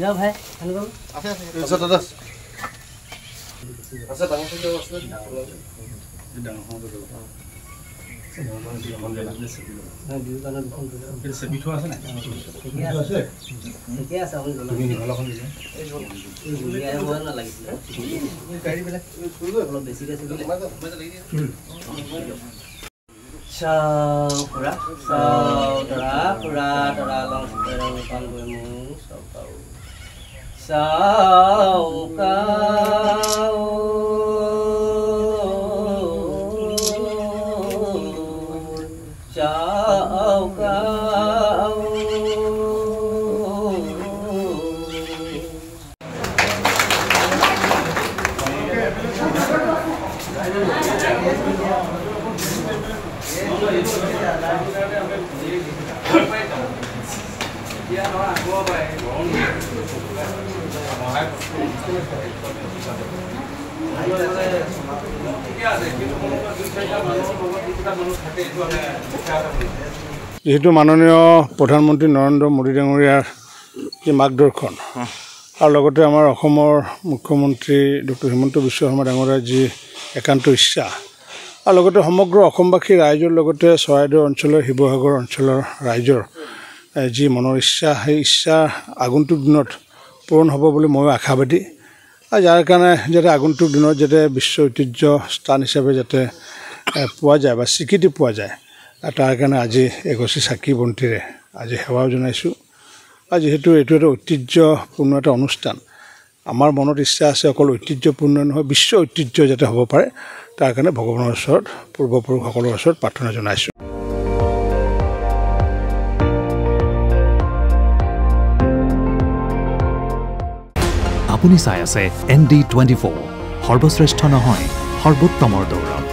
যাও ভাই যেহেতু মাননীয় প্ৰধানমন্ত্ৰী নৰেন্দ্ৰ মোদী ডাঙৰীয়াৰ যি মাৰ্গদৰ্শন আৰু লগতে আমাৰ অসমৰ মুখ্যমন্ত্ৰী ডক্টৰ হিমন্ত বিশ্ব শৰ্মা ডাঙৰীয়াৰ যি একান্ত ইচ্ছা আৰু লগতে সমগ্ৰ অসমবাসী ৰাইজৰ লগতে চৰাইদেউ অঞ্চলৰ শিৱসাগৰ অঞ্চলৰ ৰাইজৰ যি মনৰ ইচ্ছা সেই ইচ্ছা আগন্তুক দিনত পূৰণ হ'ব বুলি মই আশাবাদী আৰু যাৰ কাৰণে যাতে আগন্তুক দিনত যাতে বিশ্ব ঐতিহ্য স্থান হিচাপে যাতে পোৱা যায় বা স্বীকৃতি পোৱা যায় তাৰ কাৰণে আজি এগছি চাকি বন্তিৰে আজি সেৱাও জনাইছোঁ আৰু যিহেতু এইটো এটা ঐতিহ্যপূৰ্ণ এটা অনুষ্ঠান আমাৰ মনত ইচ্ছা আছে অকল ঐতিহ্যপূৰ্ণ নহয় বিশ্ব ঐতিহ্য যাতে হ'ব পাৰে তাৰ কাৰণে ভগৱানৰ ওচৰত পূৰ্বপুৰুষসকলৰ ওচৰত প্ৰাৰ্থনা জনাইছোঁ। আপুনি চাই আছে ND24 সৰ্বশ্ৰেষ্ঠ নহয় সৰ্বোত্তমৰ দৌৰ।